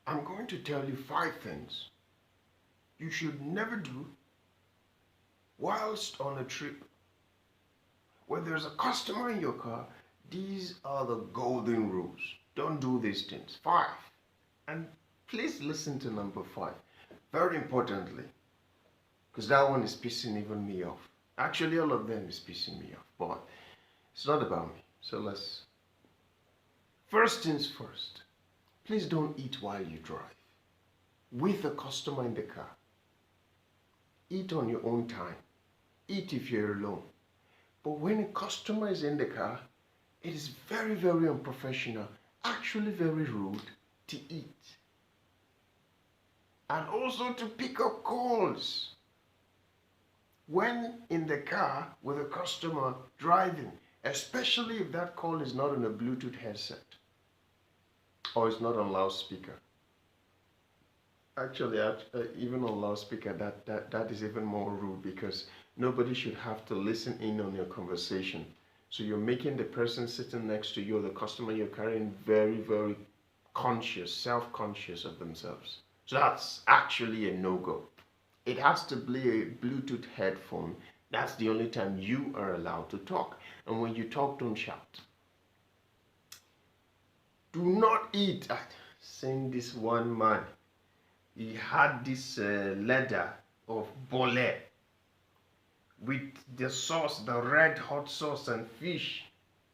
I'm going to tell you 5 things you should never do whilst on a trip. When there's a customer in your car, these are the golden rules. Don't do these things. 5. And please listen to number 5. Very importantly, because that one is pissing even me off. Actually, all of them is pissing me off, but it's not about me. So let's. First things first. Please don't eat while you drive. With a customer in the car. Eat on your own time. Eat if you're alone. But when a customer is in the car, it is very, very unprofessional, actually very rude to eat. And also to pick up calls. When in the car with a customer driving, especially if that call is not on a Bluetooth headset or it's not on loudspeaker. Actually, even on loudspeaker, that is even more rude because nobody should have to listen in on your conversation. So you're making the person sitting next to you or the customer you're carrying very, very conscious, self-conscious of themselves. So that's actually a no-go. It has to be a Bluetooth headphone. That's the only time you are allowed to talk. And when you talk, don't shout. Do not eat. I've seen this one man. He had this leather of bole with the sauce, the red hot sauce and fish.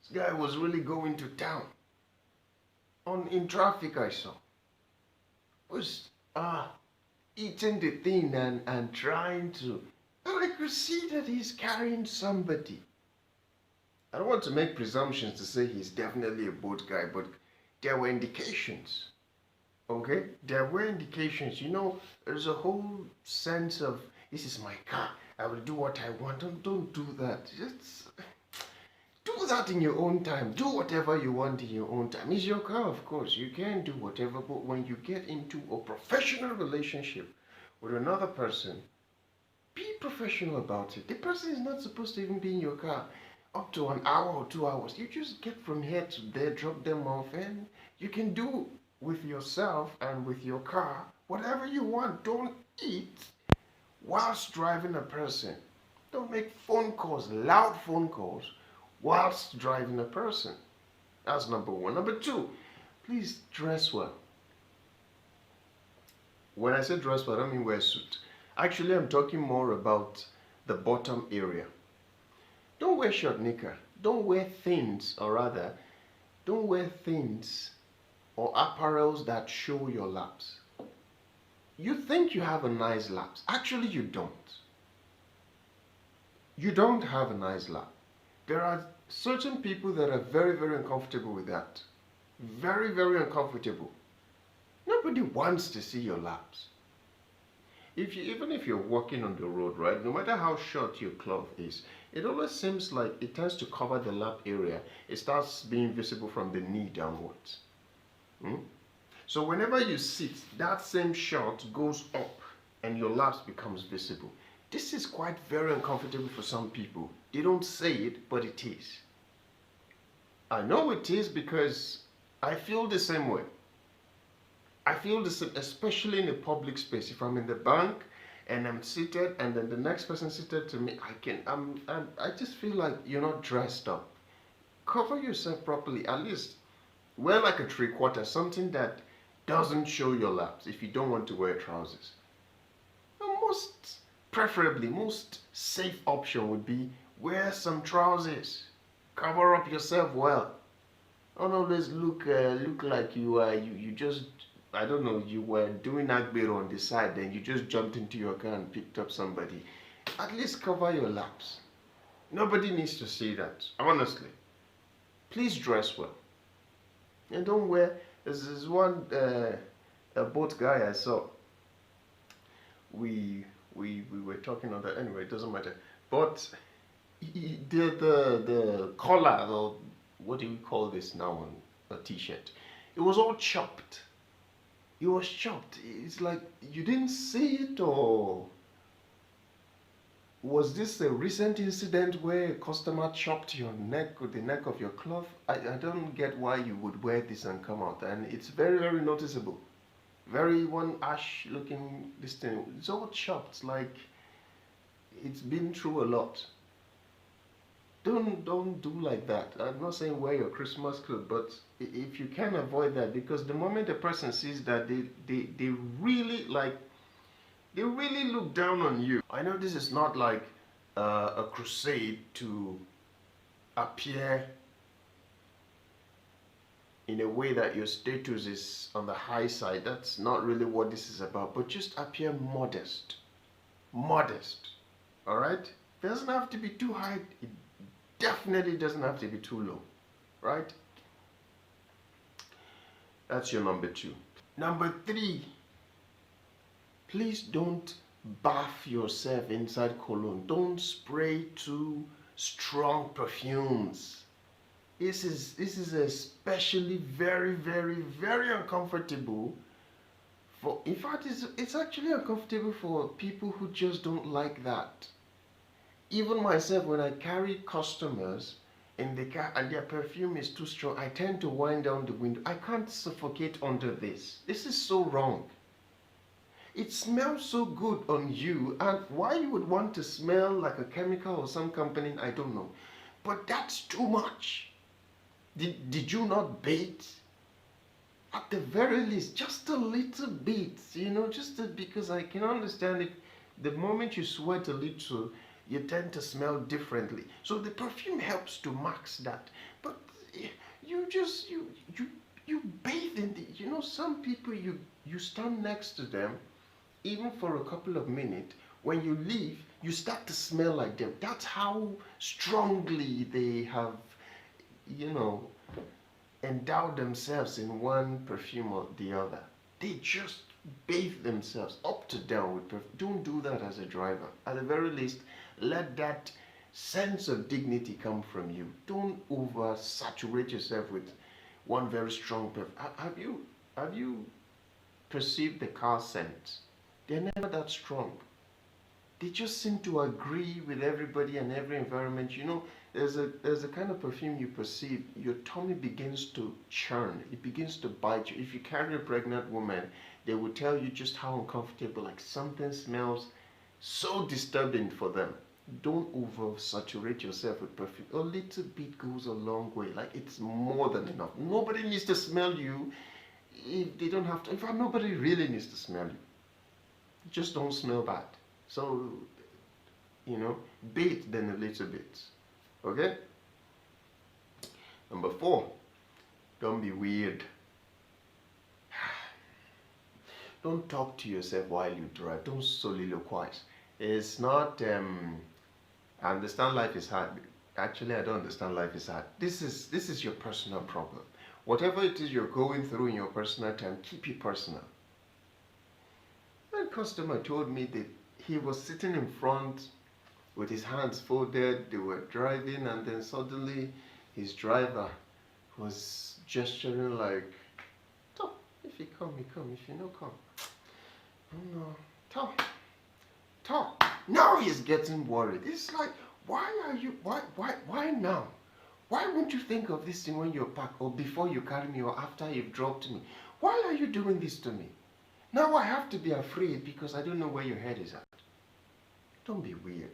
This guy was really going to town. In traffic I saw. Was eating the thing and trying to. And I could see that he's carrying somebody. I don't want to make presumptions to say he's definitely a boat guy, but there were indications. Okay? There were indications. You know, there's a whole sense of, this is my car. I will do what I want. Don't do that. Just do that in your own time. Do whatever you want in your own time. It's your car, of course. You can do whatever. But when you get into a professional relationship with another person, be professional about it. The person is not supposed to even be in your car up to an hour or 2 hours. You just get from here to there, drop them off, and you can do with yourself and with your car whatever you want. Don't eat whilst driving a person. Don't make phone calls, loud phone calls, whilst driving a person. That's number 1. Number 2, please dress well. When I say dress well, I don't mean wear a suit. Actually, I'm talking more about the bottom area. Don't wear short knicker. Don't wear things, or rather, don't wear things or apparels that show your laps. You think you have a nice laps. Actually, you don't. You don't have a nice lap. There are certain people that are very, very uncomfortable with that. Very, very uncomfortable. Nobody wants to see your laps. Even if you're walking on the road, right, no matter how short your cloth is, it always seems like it tends to cover the lap area. It starts being visible from the knee downwards. So whenever you sit, that same short goes up and your laps becomes visible. This is quite very uncomfortable for some people. They don't say it, but it is. I know it is because I feel the same way. I feel the same, especially in a public space. If I'm in the bank and I'm seated and then the next person seated to me, I just feel like you're not dressed up. Cover yourself properly. At least wear like a 3/4, something that doesn't show your laps if you don't want to wear trousers. Preferably, most safe option would be wear some trousers. Cover up yourself well. Don't always look like you just, I don't know, you were doing Agbero on the side, then you just jumped into your car and picked up somebody. At least cover your laps. Nobody needs to see that, honestly. Please dress well. And don't wear, there's one a boat guy I saw. We were talking on that, anyway, it doesn't matter. But the collar, or what do we call this now on a t-shirt, it was all chopped. It was chopped. It's like you didn't see it, or was this a recent incident where a customer chopped your neck with the neck of your cloth? I don't get why you would wear this and come out, and it's very, very noticeable. Very one ash looking this thing. It's all chopped, like it's been through a lot. Don't do like that. I'm not saying wear your Christmas clothes, but if you can avoid that, because the moment a person sees that, they really like, they really look down on you. I know this is not like a crusade to appear in a way that your status is on the high side. That's not really what this is about, but just appear modest. Modest. All right? Doesn't have to be too high. It definitely doesn't have to be too low. Right? That's your number 2. Number 3, please don't bath yourself inside cologne. Don't spray too strong perfumes. This is especially very, very, very uncomfortable for, in fact, it's actually uncomfortable for people who just don't like that. Even myself, when I carry customers in the car and their perfume is too strong, I tend to wind down the window. I can't suffocate under this. This is so wrong. It smells so good on you, and why you would want to smell like a chemical or some company, I don't know. But that's too much. Did you not bathe? At the very least, just a little bit, because I can understand it. The moment you sweat a little, you tend to smell differently. So the perfume helps to mask that. But you just, you bathe in the, some people, you stand next to them, even for a couple of minutes. When you leave, you start to smell like them. That's how strongly they have, endow themselves in one perfume or the other. They just bathe themselves up to down with perfume. Don't do that as a driver. At the very least, let that sense of dignity come from you. Don't oversaturate yourself with one very strong perfume. Have you perceived the car scents? They're never that strong. They just seem to agree with everybody and every environment. There's a kind of perfume you perceive, your tummy begins to churn, it begins to bite you. If you carry a pregnant woman, they will tell you just how uncomfortable, like something smells so disturbing for them. Don't oversaturate yourself with perfume. A little bit goes a long way. Like, it's more than enough. Nobody needs to smell you if they don't have to. In fact, nobody really needs to smell you. Just don't smell bad. So, bathe then a little bit. Okay? Number 4, don't be weird. Don't talk to yourself while you drive. Don't soliloquize. It's not, I understand life is hard. Actually, I don't understand life is hard. This is your personal problem. Whatever it is you're going through in your personal time, keep it personal. A customer told me that he was sitting in front with his hands folded, they were driving, and then suddenly his driver was gesturing like, "Tom, if you come, you come. If you no come, oh no, Tom." Now he's getting worried. It's like, why now? Why won't you think of this thing when you're parked, or before you carry me, or after you've dropped me? Why are you doing this to me? Now I have to be afraid because I don't know where your head is at. Don't be weird.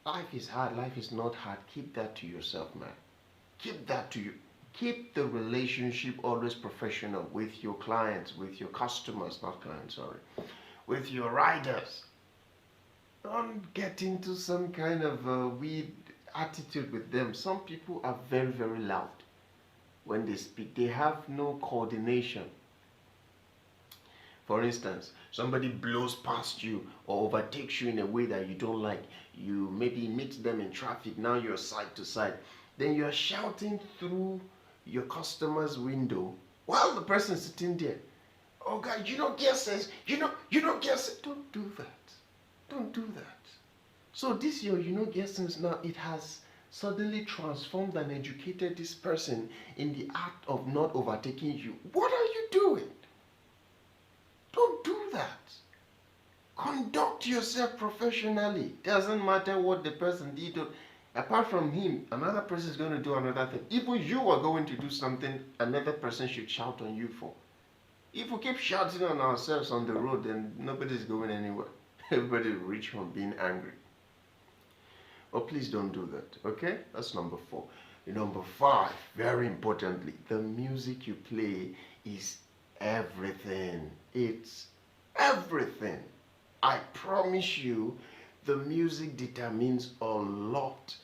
Life is hard. Life is not hard. Keep that to yourself, man. Keep that to you. Keep the relationship always professional with your clients, with your customers, not clients, sorry, with your riders. Don't get into some kind of weird attitude with them. Some people are very, very loud when they speak. They have no coordination. For instance, somebody blows past you or overtakes you in a way that you don't like. You maybe meet them in traffic, now you're side to side. Then you're shouting through your customer's window while the person's sitting there. "Oh God, you don't get sense. You don't get sense." Don't do that. Don't do that. So this year, get sense now, it has suddenly transformed and educated this person in the act of not overtaking you. What are you doing? Don't do that. Conduct yourself professionally. Doesn't matter what the person did. Apart from him, another person is going to do another thing. Even you are going to do something another person should shout on you for. If we keep shouting on ourselves on the road, then nobody's going anywhere. Everybody will reach home being angry. Oh, please don't do that, okay? That's number 4. Number 5, very importantly, the music you play is everything. It's everything. I promise you, the music determines a lot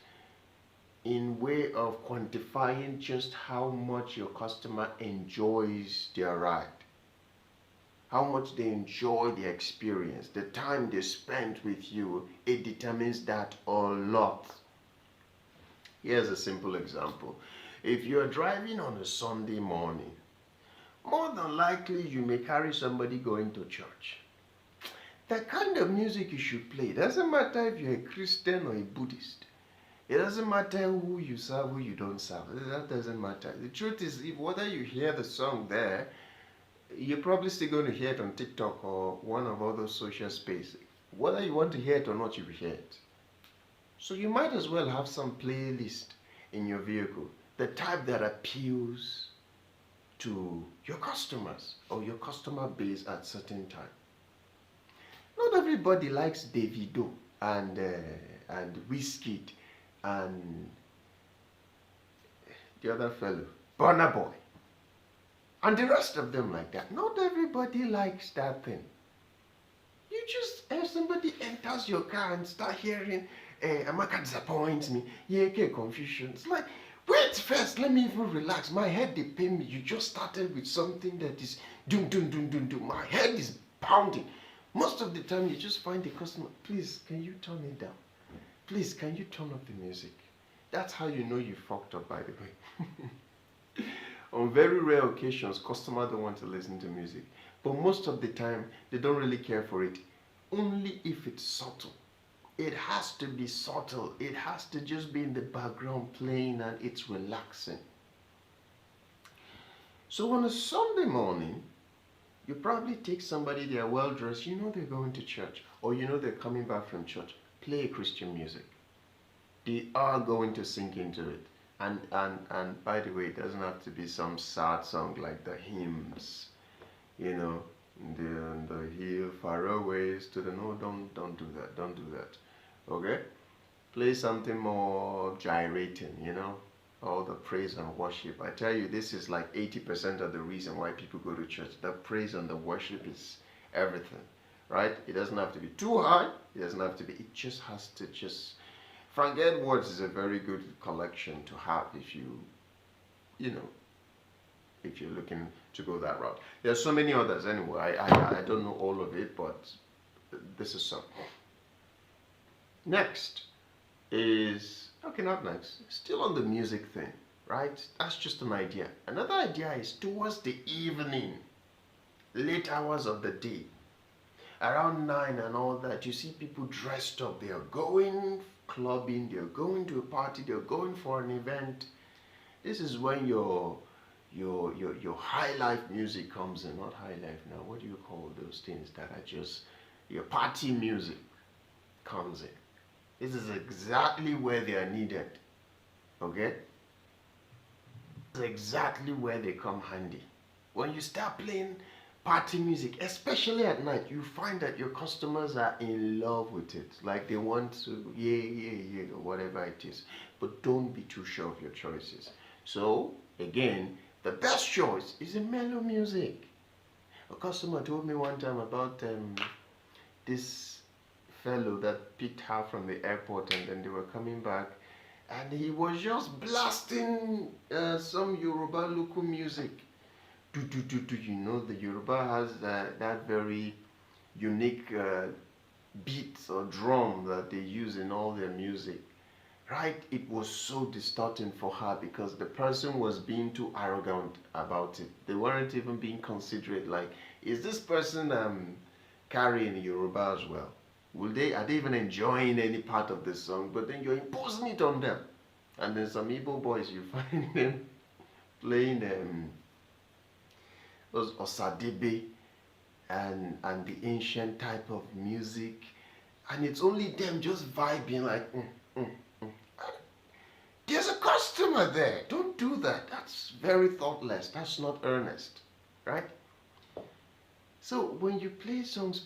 in way of quantifying just how much your customer enjoys their ride, how much they enjoy the experience, the time they spend with you. It determines that a lot. Here's a simple example. If you're driving on a Sunday morning, more than likely you may carry somebody going to church. The kind of music you should play, it doesn't matter if you're a Christian or a Buddhist. It doesn't matter who you serve, who you don't serve. That doesn't matter. The truth is, if whether you hear the song there, you're probably still going to hear it on TikTok or one of all those social spaces. Whether you want to hear it or not, you will hear it. So you might as well have some playlist in your vehicle, the type that appeals to your customers or your customer base at certain time. Not everybody likes Davido and Wizkid and the other fellow, Burna Boy, and the rest of them like that. Not everybody likes that thing. You just, if somebody enters your car and start hearing, Amaka disappoints me, yeah, okay, confusion. It's like, wait first, let me even relax. My head, they pain me. You just started with something that is doom, doom, doom, doom, doom. My head is pounding. Most of the time, you just find the customer, please, can you turn it down? Please, can you turn off the music? That's how you know you fucked up, by the way. On very rare occasions, customers don't want to listen to music. But most of the time, they don't really care for it. Only if it's subtle. It has to be subtle. It has to just be in the background playing and it's relaxing. So on a Sunday morning, you probably take somebody, they're well dressed, you know they're going to church, or you know they're coming back from church. Play Christian music. They are going to sink into it. And by the way, it doesn't have to be some sad song like the hymns, you know, the hill far away to the no, don't do that, don't do that. Okay? Play something more gyrating, you know, all the praise and worship. I tell you, this is like 80% of the reason why people go to church. The praise and the worship is everything, right? It doesn't have to be too high. It doesn't have to be, it just has to just, Frank Edwards is a very good collection to have if you know, if you're looking to go that route. There's so many others anyway. I don't know all of it, but this is some. Next is, okay, not next, still on the music thing, right? That's just an idea. Another idea is towards the evening, late hours of the day, around 9 and all that, you see people dressed up. They are going clubbing, they're going to a party, they're going for an event. This is when your high life music comes in. Not high life now, what do you call those things that are just, your party music comes in. This is exactly where they are needed, okay? This is exactly where they come handy. When you start playing party music, especially at night, you find that your customers are in love with it. Like they want to, yeah, or whatever it is. But don't be too sure of your choices. So, again, the best choice is a mellow music. A customer told me one time about this fellow that picked her from the airport, and then they were coming back, and he was just blasting some Yoruba local music. You know, the Yoruba has that very unique beat or drum that they use in all their music, right? It was so distorting for her because the person was being too arrogant about it. They weren't even being considerate, like, is this person carrying Yoruba as well? Are they even enjoying any part of the song? But then you're imposing it on them. And then some Igbo boys, you find them playing those Osadebe and the ancient type of music. And it's only them just vibing like, There's a customer there. Don't do that. That's very thoughtless. That's not earnest, right? So when you play songs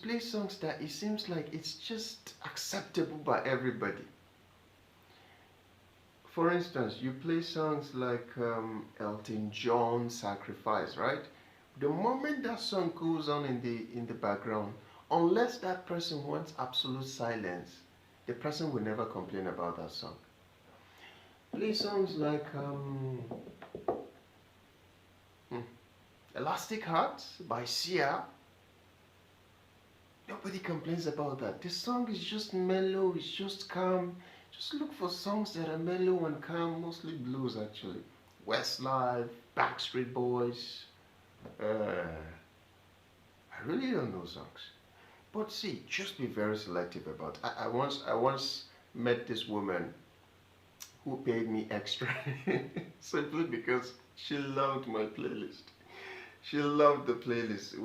that it seems like it's just acceptable by everybody. For instance, you play songs like Elton John Sacrifice, right? The moment that song goes on in the background, unless that person wants absolute silence, the person will never complain about that song. Play songs like hmm, Elastic Heart by Sia. Nobody complains about that. The song is just mellow, it's just calm. Just look for songs that are mellow and calm, mostly blues actually. Westlife, Backstreet Boys. I really don't know songs. But see, just be very selective about it. I once met this woman who paid me extra simply because she loved my playlist. She loved the playlist.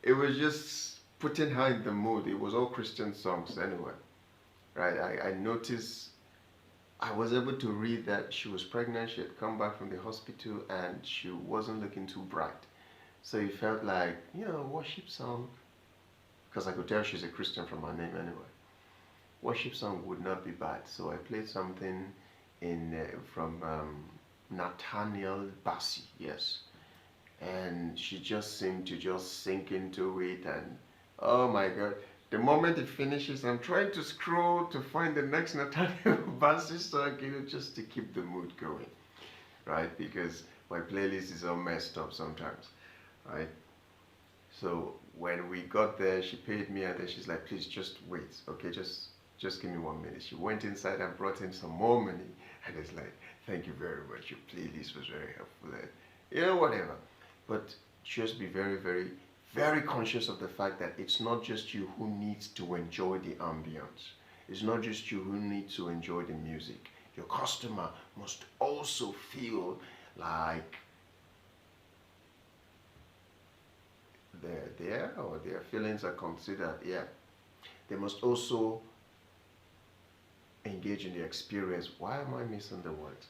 It was just putting her in the mood. It was all Christian songs anyway. Right? I noticed I was able to read that she was pregnant, she had come back from the hospital and she wasn't looking too bright. So it felt like, worship song, because I could tell she's a Christian from her name anyway. Worship song would not be bad. So I played something from Nathaniel Bassi, yes. And she just seemed to just sink into it, and oh my god, the moment it finishes I'm trying to scroll to find the next Nathaniel Bassi song, just to keep the mood going, right? Because my playlist is all messed up sometimes, right? So when we got there, she paid me, and then she's like, please just wait, okay, just give me 1 minute. She went inside and brought in some more money, and it's like, thank you very much, your playlist was very helpful, and whatever. But just be very, very, very conscious of the fact that it's not just you who needs to enjoy the ambience. It's not just you who needs to enjoy the music. Your customer must also feel like they're there, or their feelings are considered. Yeah, they must also engage in the experience. Why am I missing the words?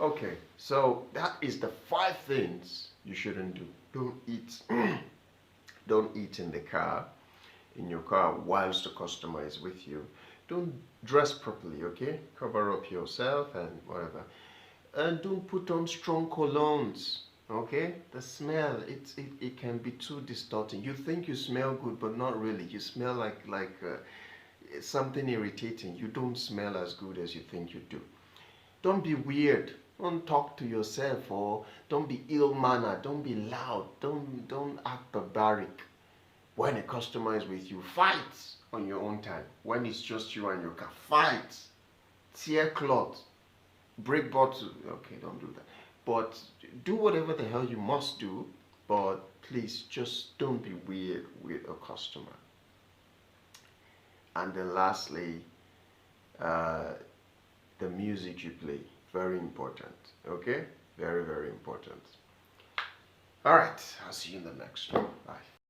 Okay, so that is the 5 things you shouldn't do. Don't eat. Don't eat in the car, in your car, whilst the customer is with you. Don't dress properly, okay? Cover up yourself and whatever. And don't put on strong colognes, okay? The smell, it can be too distorting. You think you smell good, but not really. You smell like something irritating. You don't smell as good as you think you do. Don't be weird. Don't talk to yourself, or don't be ill-mannered. Don't be loud. Don't act barbaric. When a customer is with you, fight on your own time. When it's just you and your car, fight. Tear cloth. Break bottle. Okay, don't do that. But do whatever the hell you must do. But please, just don't be weird with a customer. And then lastly, the music you play. Very important. Okay? Very, very important. Alright, I'll see you in the next one. Bye.